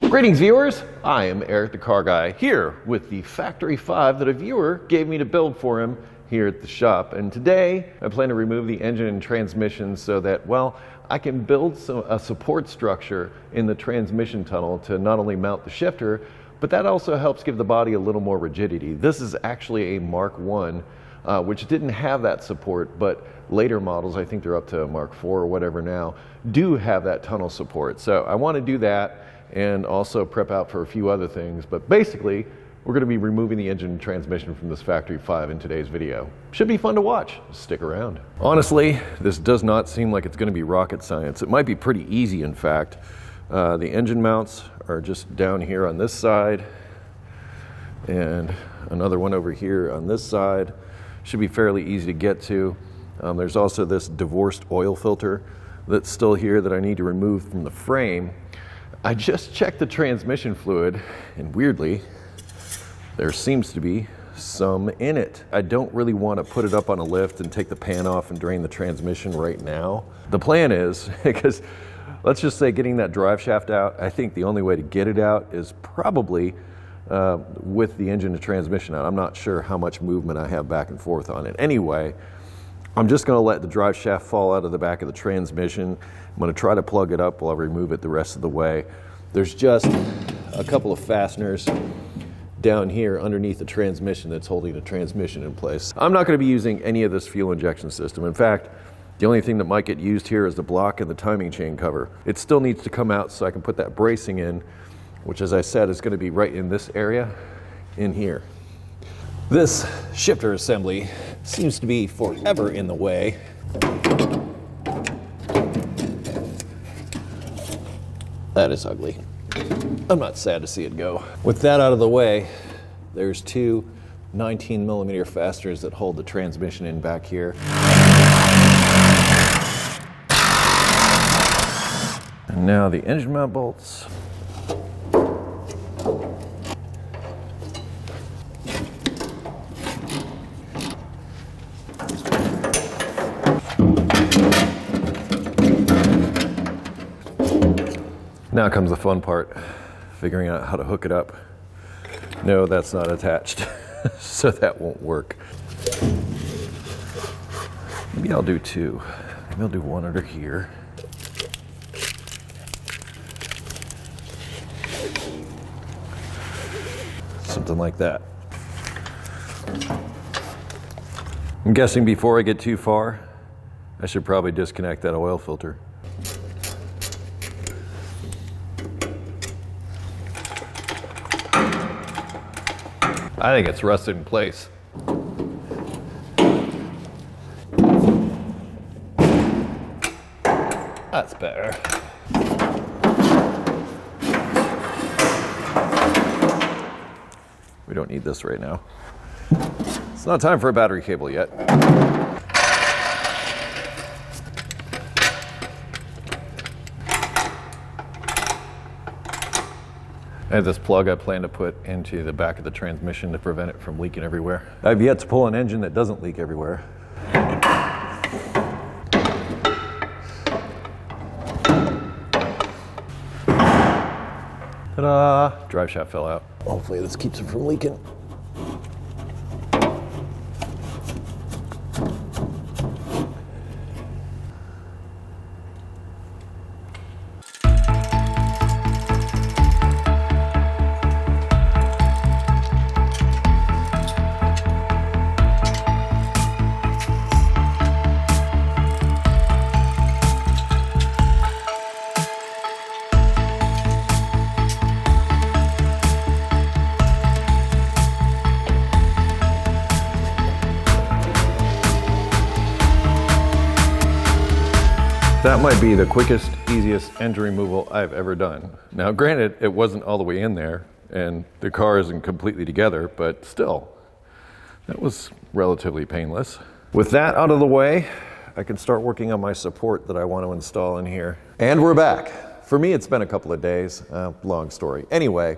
Greetings viewers, I am Eric the Car Guy here with the Factory 5 that a viewer gave me to build for him here at the shop. And today I plan to remove the engine and transmission so that, well, I can build a support structure in the transmission tunnel to not only mount the shifter, but that also helps give the body a little more rigidity. This is actually a Mark 1, which didn't have that support, but later models, I think they're up to Mark 4 or whatever now, do have that tunnel support. So I want to do that and also prep out for a few other things. But basically, we're going to be removing the engine and transmission from this Factory 5 in today's video. Should be fun to watch. Stick around. Honestly, this does not seem like it's going to be rocket science. It might be pretty easy, in fact. The engine mounts are just down here on this side, and another one over here on this side. Should be fairly easy to get to. There's also this divorced oil filter that's still here that I need to remove from the frame. I just checked the transmission fluid, and weirdly, there seems to be some in it. I don't really want to put it up on a lift and take the pan off and drain the transmission right now. The plan is, because let's just say getting that drive shaft out, I think the only way to get it out is probably with the engine and transmission out. I'm not sure how much movement I have back and forth on it. Anyway, I'm just going to let the drive shaft fall out of the back of the transmission. I'm going to try to plug it up while I remove it the rest of the way. There's just a couple of fasteners down here underneath the transmission that's holding the transmission in place. I'm not going to be using any of this fuel injection system. In fact, the only thing that might get used here is the block and the timing chain cover. It still needs to come out so I can put that bracing in, which, as I said, is going to be right in this area in here. This shifter assembly seems to be forever in the way. That is ugly. I'm not sad to see it go. With that out of the way, there's two 19mm fasteners that hold the transmission in back here. And now the engine mount bolts. Now comes the fun part, figuring out how to hook it up. No, that's not attached, so that won't work. Maybe I'll do two. Maybe I'll do one under here. Something like that. I'm guessing before I get too far, I should probably disconnect that oil filter. I think it's rusted in place. That's better. We don't need this right now. It's not time for a battery cable yet. I have this plug I plan to put into the back of the transmission to prevent it from leaking everywhere. I've yet to pull an engine that doesn't leak everywhere. Ta-da! Drive shaft fell out. Hopefully this keeps it from leaking. That might be the quickest, easiest engine removal I've ever done. Now, granted, it wasn't all the way in there, and the car isn't completely together, but still, that was relatively painless. With that out of the way, I can start working on my support that I want to install in here. And we're back. For me, it's been a couple of days. Long story. Anyway,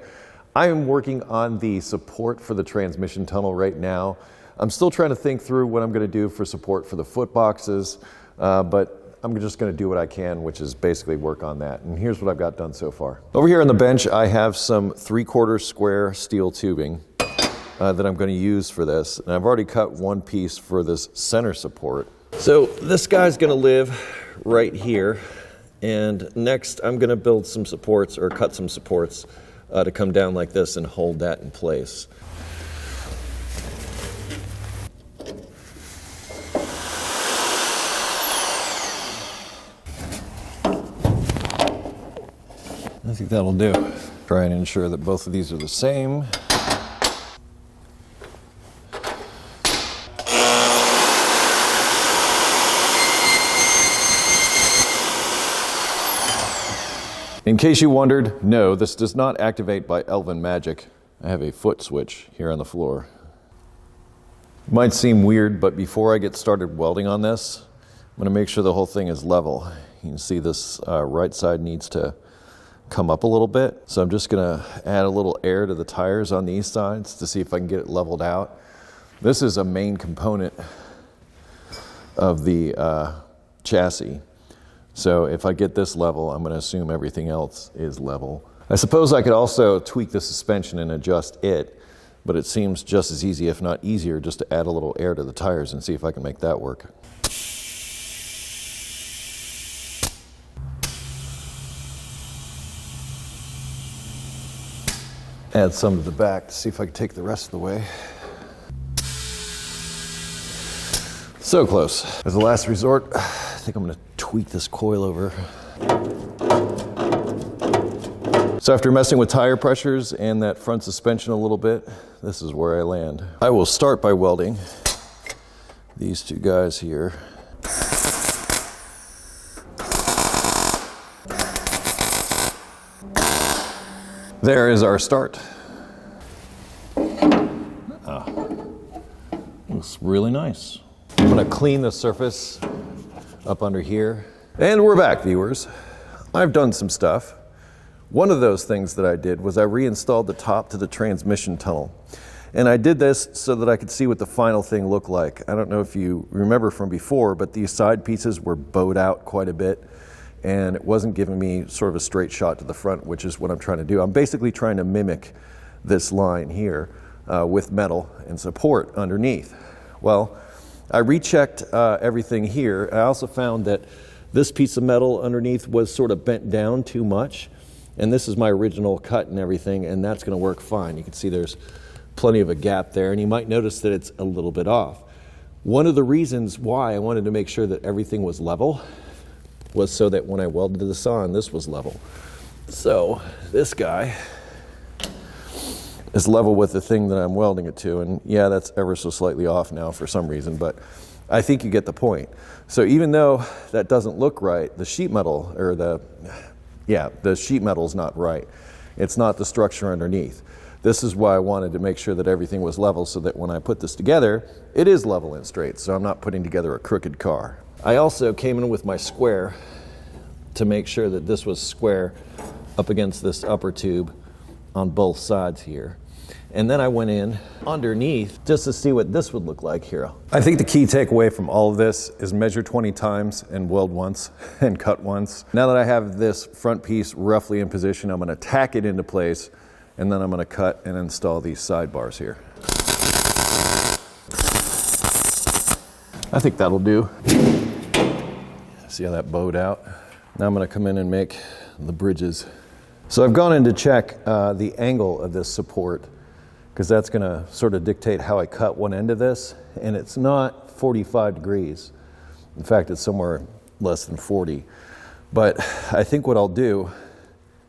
I am working on the support for the transmission tunnel right now. I'm still trying to think through what I'm going to do for support for the foot boxes, but I'm just gonna do what I can, which is basically work on that. And here's what I've got done so far. Over here on the bench, I have some 3/4 square steel tubing that I'm gonna use for this. And I've already cut one piece for this center support. So this guy's gonna live right here. And next I'm gonna build some supports or cut some supports to come down like this and hold that in place. I think that'll do. Try and ensure that both of these are the same. In case you wondered, no, this does not activate by elven magic. I have a foot switch here on the floor. Might seem weird, but before I get started welding on this, I'm gonna make sure the whole thing is level. You can see this right side needs to come up a little bit. So I'm just gonna add a little air to the tires on these sides to see if I can get it leveled out. This is a main component of the chassis. So if I get this level, I'm gonna assume everything else is level. I suppose I could also tweak the suspension and adjust it, but it seems just as easy, if not easier, just to add a little air to the tires and see if I can make that work. Add some to the back to see if I can take the rest of the way. So close. As a last resort, I think I'm gonna tweak this coil over. So after messing with tire pressures and that front suspension a little bit, this is where I land. I will start by welding these two guys here. There is our start. Looks really nice. I'm gonna clean the surface up under here. And we're back, viewers. I've done some stuff. One of those things that I did was I reinstalled the top to the transmission tunnel. And I did this so that I could see what the final thing looked like. I don't know if you remember from before, but these side pieces were bowed out quite a bit. And it wasn't giving me sort of a straight shot to the front, which is what I'm trying to do. I'm basically trying to mimic this line here with metal and support underneath. Well, I rechecked everything here. I also found that this piece of metal underneath was sort of bent down too much. And this is my original cut and everything, and that's gonna work fine. You can see there's plenty of a gap there, and you might notice that it's a little bit off. One of the reasons why I wanted to make sure that everything was level was so that when I welded this on, this was level. So this guy is level with the thing that I'm welding it to, and yeah, that's ever so slightly off now for some reason, but I think you get the point. So even though that doesn't look right, the sheet metal, or the sheet metal is not right. It's not the structure underneath. This is why I wanted to make sure that everything was level so that when I put this together, it is level and straight, so I'm not putting together a crooked car. I also came in with my square to make sure that this was square up against this upper tube on both sides here. And then I went in underneath just to see what this would look like here. I think the key takeaway from all of this is measure 20 times and weld once and cut once. Now that I have this front piece roughly in position, I'm gonna tack it into place, and then I'm gonna cut and install these sidebars here. I think that'll do. See how that bowed out? Now I'm gonna come in and make the bridges. So I've gone in to check the angle of this support, because that's gonna sort of dictate how I cut one end of this, and it's not 45 degrees. In fact, it's somewhere less than 40. But I think what I'll do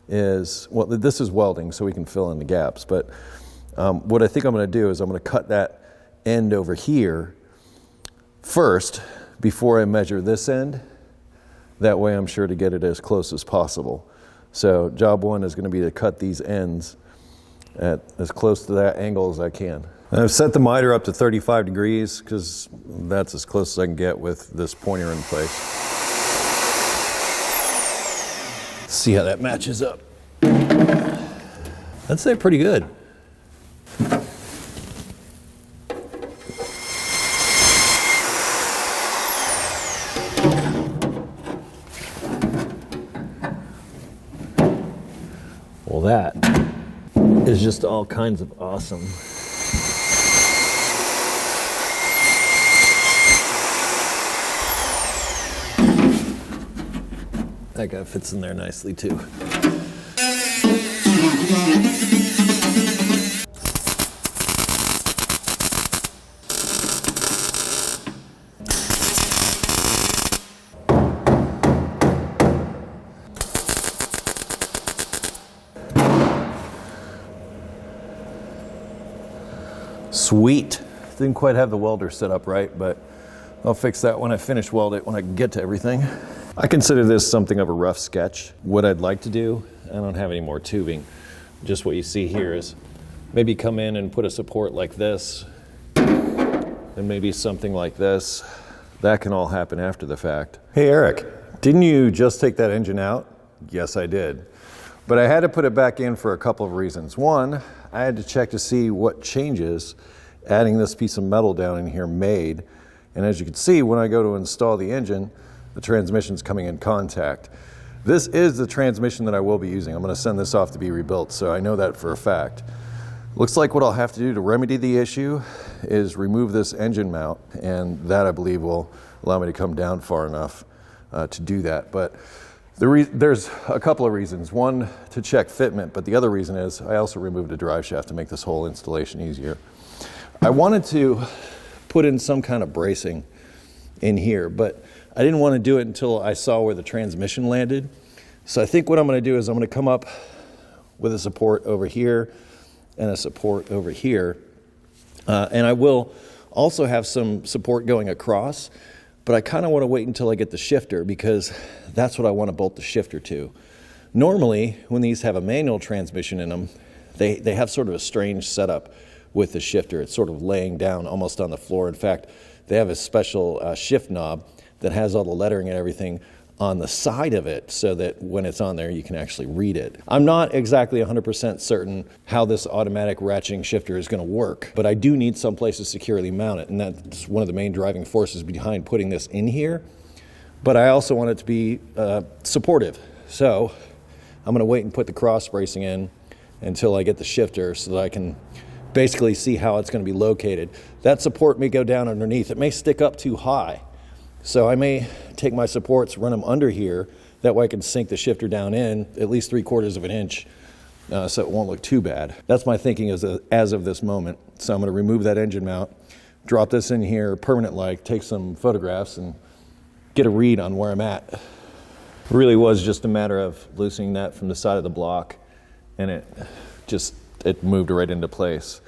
is, well, this is welding, so we can fill in the gaps, but what I think I'm gonna do is I'm gonna cut that end over here first before I measure this end. That way I'm sure to get it as close as possible. So job one is gonna be to cut these ends at as close to that angle as I can. And I've set the miter up to 35 degrees because that's as close as I can get with this pointer in place. See how that matches up. I'd say pretty good. Well, that is just all kinds of awesome. That guy fits in there nicely too. Sweet. Didn't quite have the welder set up right, but I'll fix that when I finish weld it, when I can get to everything. I consider this something of a rough sketch. What I'd like to do, I don't have any more tubing. Just what you see here is maybe come in and put a support like this, and maybe something like this. That can all happen after the fact. Hey Eric, didn't you just take that engine out? Yes, I did. But I had to put it back in for a couple of reasons. One, I had to check to see what changes adding this piece of metal down in here made. And as you can see, when I go to install the engine, the transmission's coming in contact. This is the transmission that I will be using. I'm gonna send this off to be rebuilt, so I know that for a fact. Looks like what I'll have to do to remedy the issue is remove this engine mount, and that I believe will allow me to come down far enough to do that. But there's a couple of reasons. One, to check fitment, but the other reason is I also removed a drive shaft to make this whole installation easier. I wanted to put in some kind of bracing in here, but I didn't want to do it until I saw where the transmission landed. So I think what I'm going to do is I'm going to come up with a support over here and a support over here. And I will also have some support going across, but I kind of want to wait until I get the shifter because that's what I want to bolt the shifter to. Normally, when these have a manual transmission in them, they have sort of a strange setup with the shifter. It's sort of laying down almost on the floor. In fact, they have a special shift knob that has all the lettering and everything on the side of it so that when it's on there, you can actually read it. I'm not exactly 100% certain how this automatic ratcheting shifter is going to work, but I do need some place to securely mount it, and that's one of the main driving forces behind putting this in here. But I also want it to be supportive. So I'm going to wait and put the cross bracing in until I get the shifter so that I can basically see how it's going to be located. That support may go down underneath. It may stick up too high. So I may take my supports, run them under here. That way I can sink the shifter down in at least 3/4 of an inch so it won't look too bad. That's my thinking as of this moment. So I'm going to remove that engine mount, drop this in here permanent-like, take some photographs and get a read on where I'm at. It really was just a matter of loosening that from the side of the block, and it moved right into place.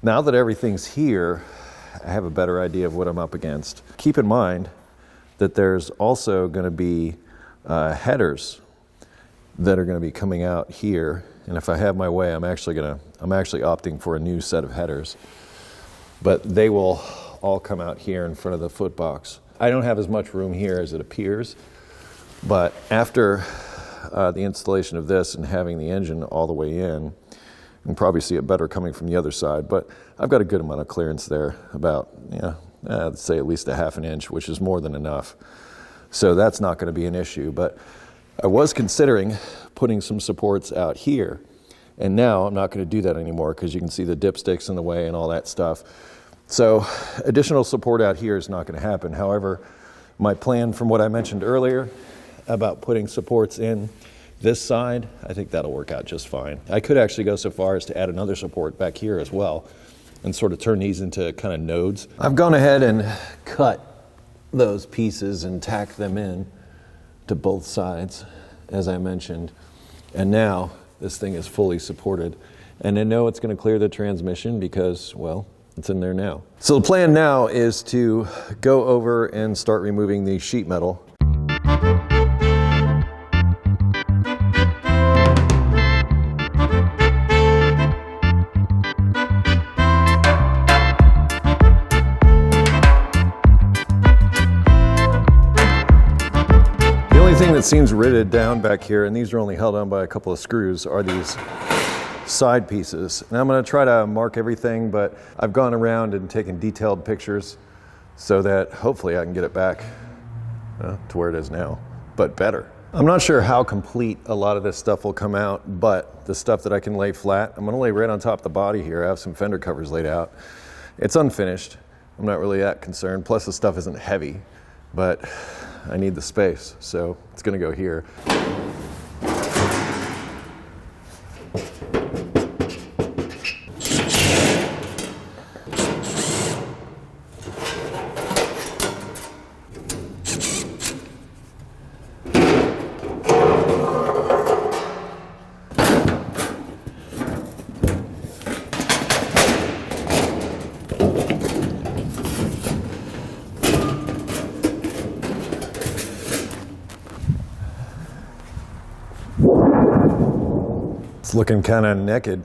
Now that everything's here, I have a better idea of what I'm up against. Keep in mind that there's also going to be headers that are going to be coming out here, and if I have my way, I'm actually opting for a new set of headers, but they will all come out here in front of the foot box. I don't have as much room here as it appears, but after the installation of this and having the engine all the way in, you can probably see it better coming from the other side, but I've got a good amount of clearance there, about, I'd say at least a ½ an inch, which is more than enough. So that's not going to be an issue, but I was considering putting some supports out here, and now I'm not going to do that anymore because you can see the dipsticks in the way and all that stuff. So additional support out here is not going to happen. However, my plan from what I mentioned earlier about putting supports in this side, I think that'll work out just fine. I could actually go so far as to add another support back here as well and sort of turn these into kind of nodes. I've gone ahead and cut those pieces and tacked them in to both sides, as I mentioned. And now this thing is fully supported. And I know it's going to clear the transmission because, well, it's in there now. So the plan now is to go over and start removing the sheet metal. The only thing that seems riveted down back here, and these are only held on by a couple of screws, are these side pieces. And I'm going to try to mark everything, but I've gone around and taken detailed pictures so that hopefully I can get it back to where it is now, but better. I'm not sure how complete a lot of this stuff will come out, but the stuff that I can lay flat, I'm gonna lay right on top of the body here. I have some fender covers laid out. It's unfinished. I'm not really that concerned. Plus the stuff isn't heavy, but I need the space, so it's gonna go here. Looking kind of naked.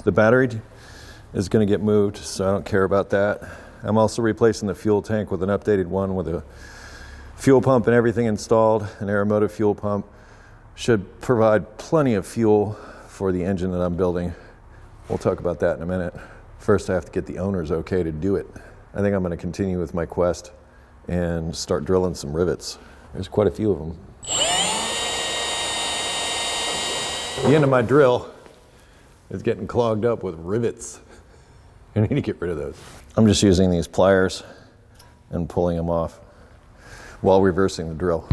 The battery is going to get moved, so I don't care about that. I'm also replacing the fuel tank with an updated one with a fuel pump and everything installed. An Aeromotive fuel pump should provide plenty of fuel for the engine that I'm building. We'll talk about that in a minute. First, I have to get the owner's okay to do it. I think I'm going to continue with my quest and start drilling some rivets. There's quite a few of them. The end of my drill is getting clogged up with rivets. I need to get rid of those. I'm just using these pliers and pulling them off while reversing the drill.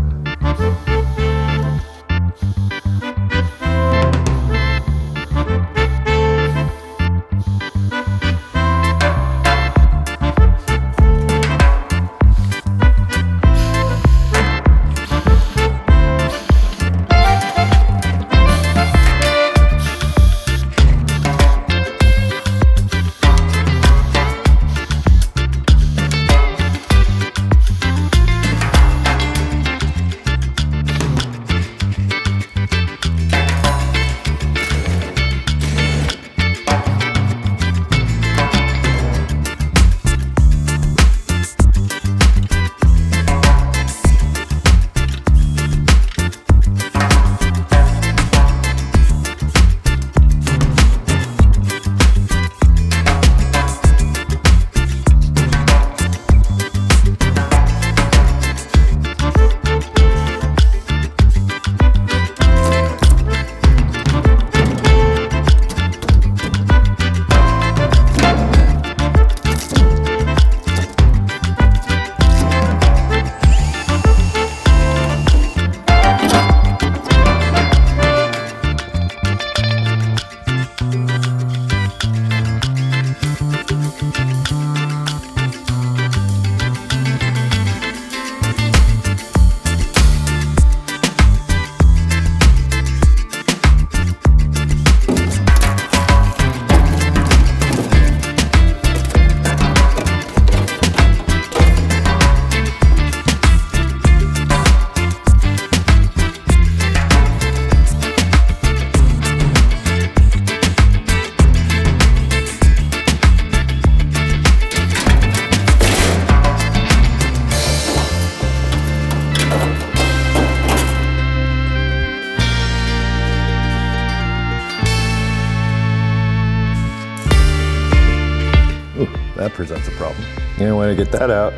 That presents a problem. The only way to get that out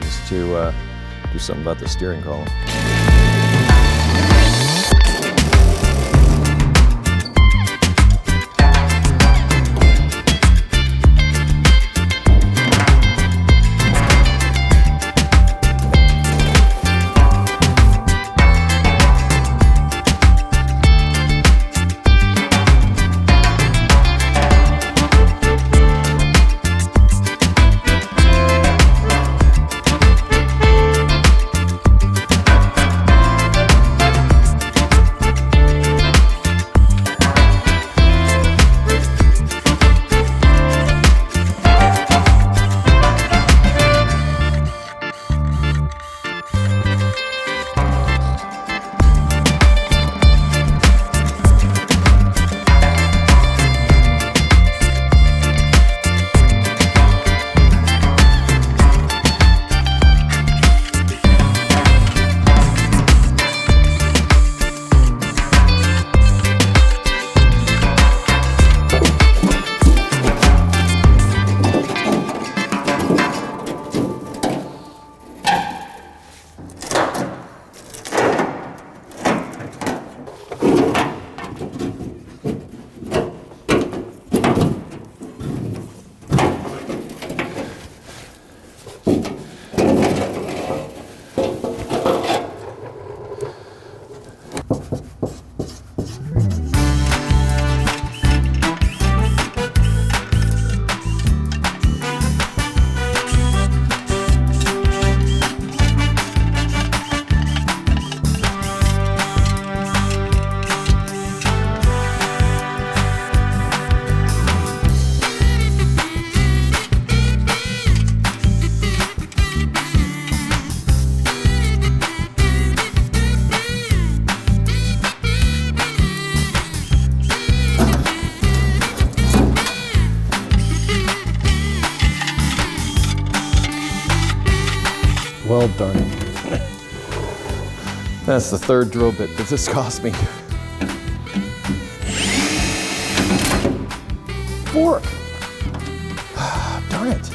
is to do something about the steering column. Well, darn it. That's the third drill bit that this cost me. 4. Darn it.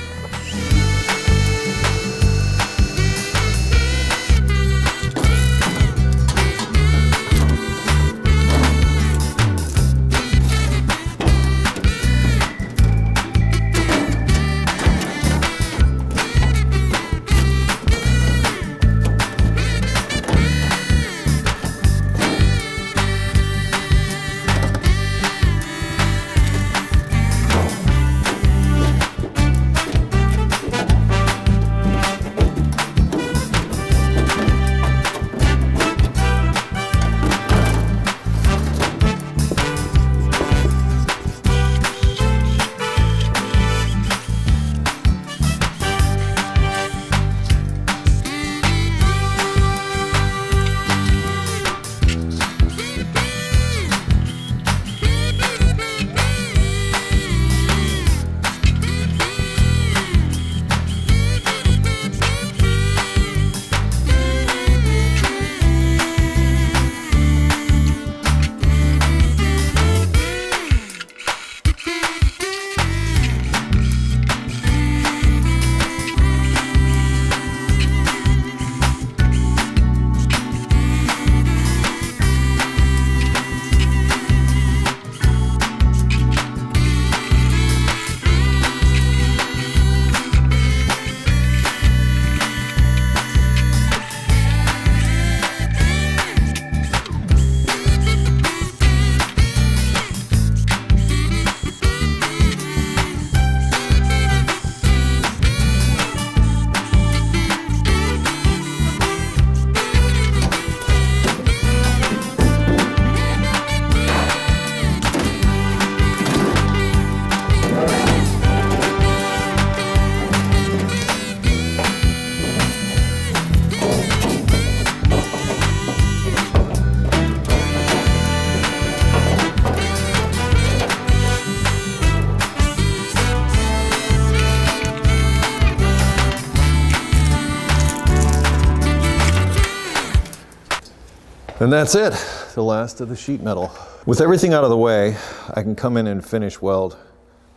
And that's it, the last of the sheet metal. With everything out of the way, I can come in and finish weld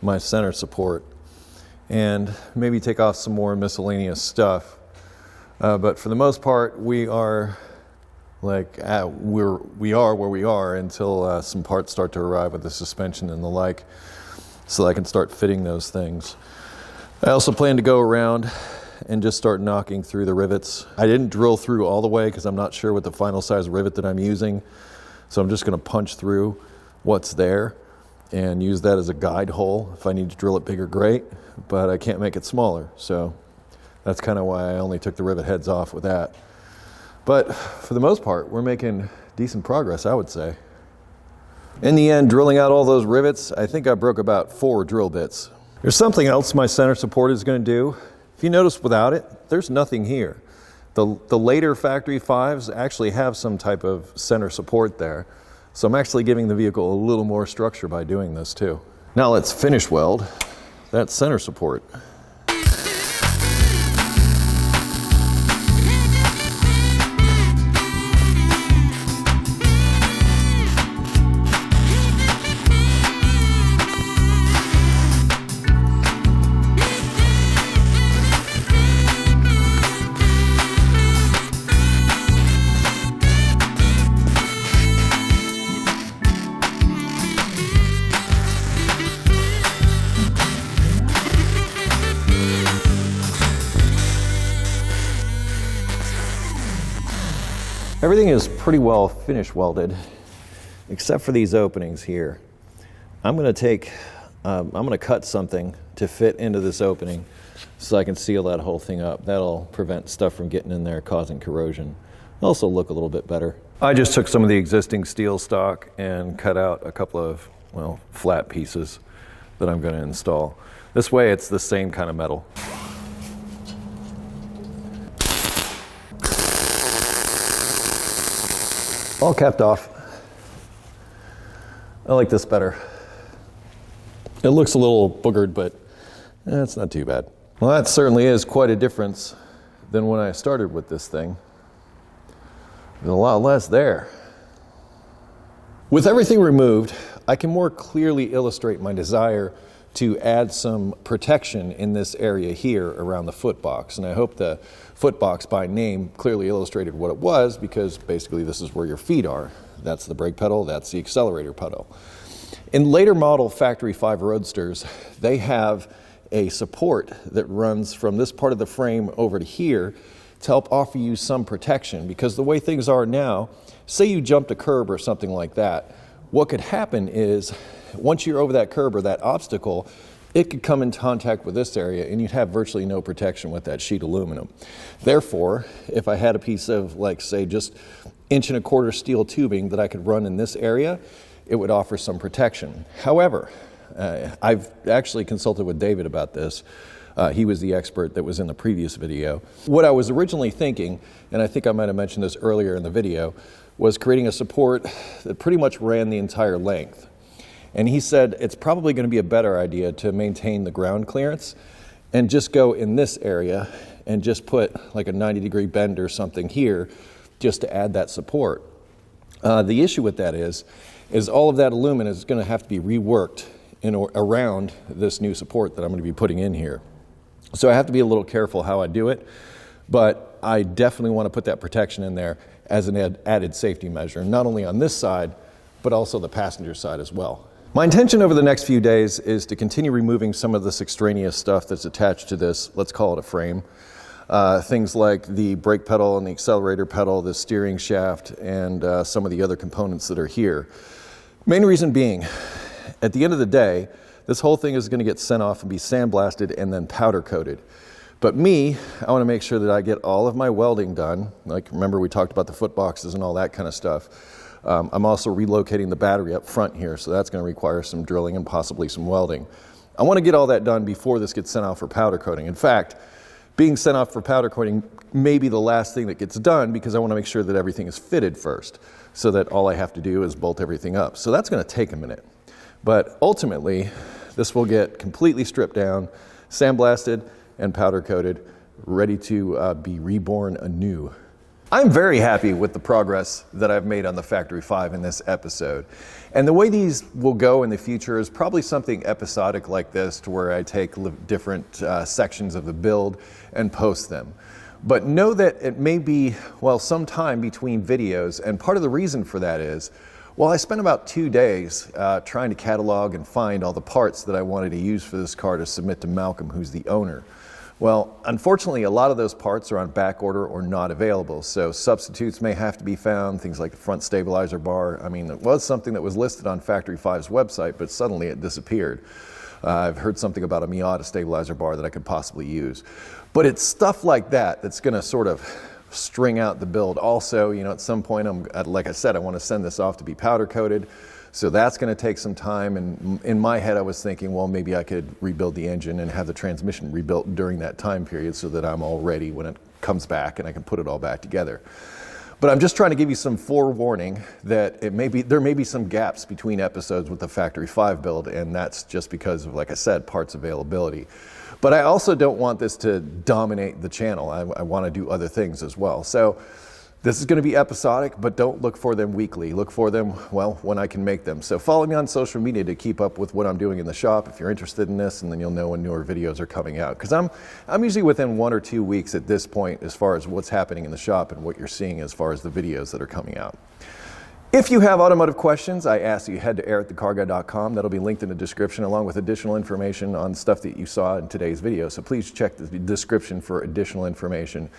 my center support and maybe take off some more miscellaneous stuff. But for the most part, we are like we are where we are until some parts start to arrive with the suspension and the like, so I can start fitting those things. I also plan to go around and just start knocking through the rivets. I didn't drill through all the way because I'm not sure what the final size rivet that I'm using. So I'm just gonna punch through what's there and use that as a guide hole. If I need to drill it bigger, great, but I can't make it smaller. So that's kind of why I only took the rivet heads off with that. But for the most part, we're making decent progress, I would say. In the end, drilling out all those rivets, I think I broke about 4 drill bits. There's something else my center support is gonna do. If you notice without it, there's nothing here. The later factory 5s actually have some type of center support there. So I'm actually giving the vehicle a little more structure by doing this too. Now let's finish weld that center support. Everything is pretty well finish welded, except for these openings here. I'm going to cut something to fit into this opening so I can seal that whole thing up. That'll prevent stuff from getting in there causing corrosion. It'll also look a little bit better. I just took some of the existing steel stock and cut out a couple of, well, flat pieces that I'm going to install. This way it's the same kind of metal. All capped off. I like this better. It looks a little boogered, but it's not too bad. Well, that certainly is quite a difference than when I started with this thing. There's a lot less there. With everything removed, I can more clearly illustrate my desire to add some protection in this area here around the foot box. And I hope the foot box by name clearly illustrated what it was, because basically this is where your feet are. That's the brake pedal, that's the accelerator pedal. In later model Factory 5 Roadsters, they have a support that runs from this part of the frame over to here to help offer you some protection, because the way things are now, say you jumped a curb or something like that, what could happen is once you're over that curb or that obstacle, it could come in contact with this area and you'd have virtually no protection with that sheet aluminum. Therefore, if I had a piece of, like, say, just 1.25" steel tubing that I could run in this area, it would offer some protection. However, I've actually consulted with David about this. He was the expert that was in the previous video. What I was originally thinking, and I think I might have mentioned this earlier in the video, was creating a support that pretty much ran the entire length. And he said it's probably going to be a better idea to maintain the ground clearance and just go in this area and just put like a 90-degree bend or something here just to add that support. The issue with that is all of that aluminum is going to have to be reworked around this new support that I'm going to be putting in here. So I have to be a little careful how I do it, but I definitely want to put that protection in there as an added safety measure, not only on this side, but also the passenger side as well. My intention over the next few days is to continue removing some of this extraneous stuff that's attached to this, let's call it a frame. Things like the brake pedal and the accelerator pedal, the steering shaft, and some of the other components that are here. Main reason being, at the end of the day, this whole thing is going to get sent off and be sandblasted and then powder coated. But me, I want to make sure that I get all of my welding done. Like, remember we talked about the foot boxes and all that kind of stuff. I'm also relocating the battery up front here, so that's going to require some drilling and possibly some welding. I want to get all that done before this gets sent off for powder coating. In fact, being sent off for powder coating may be the last thing that gets done, because I want to make sure that everything is fitted first, so that all I have to do is bolt everything up. So that's going to take a minute. But ultimately, this will get completely stripped down, sandblasted, and powder coated, ready to be reborn anew. I'm very happy with the progress that I've made on the Factory 5 in this episode. And the way these will go in the future is probably something episodic like this, to where I take different sections of the build and post them. But know that it may be, well, some time between videos, and part of the reason for that is, well, I spent about 2 days trying to catalog and find all the parts that I wanted to use for this car to submit to Malcolm, who's the owner. Well, unfortunately, a lot of those parts are on back order or not available, so substitutes may have to be found, things like the front stabilizer bar. I mean, it was something that was listed on Factory 5's website, but suddenly it disappeared. I've heard something about a Miata stabilizer bar that I could possibly use. But it's stuff like that that's going to sort of string out the build. Also, you know, at some point, like I said, I want to send this off to be powder coated. So that's going to take some time, and in my head I was thinking, well, maybe I could rebuild the engine and have the transmission rebuilt during that time period, so that I'm all ready when it comes back and I can put it all back together. But I'm just trying to give you some forewarning that there may be some gaps between episodes with the Factory 5 build, and that's just because of, like I said, parts availability. But I also don't want this to dominate the channel. I want to do other things as well. So this is going to be episodic, but don't look for them weekly. Look for them, well, when I can make them. So follow me on social media to keep up with what I'm doing in the shop if you're interested in this, and then you'll know when newer videos are coming out. Because I'm usually within 1 or 2 weeks at this point as far as what's happening in the shop and what you're seeing as far as the videos that are coming out. If you have automotive questions, I ask that you head to EricTheCarGuy.com. That'll be linked in the description along with additional information on stuff that you saw in today's video. So please check the description for additional information.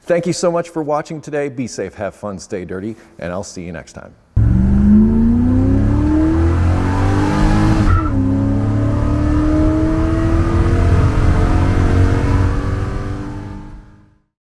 Thank you so much for watching today. Be safe, have fun, stay dirty, and I'll see you next time.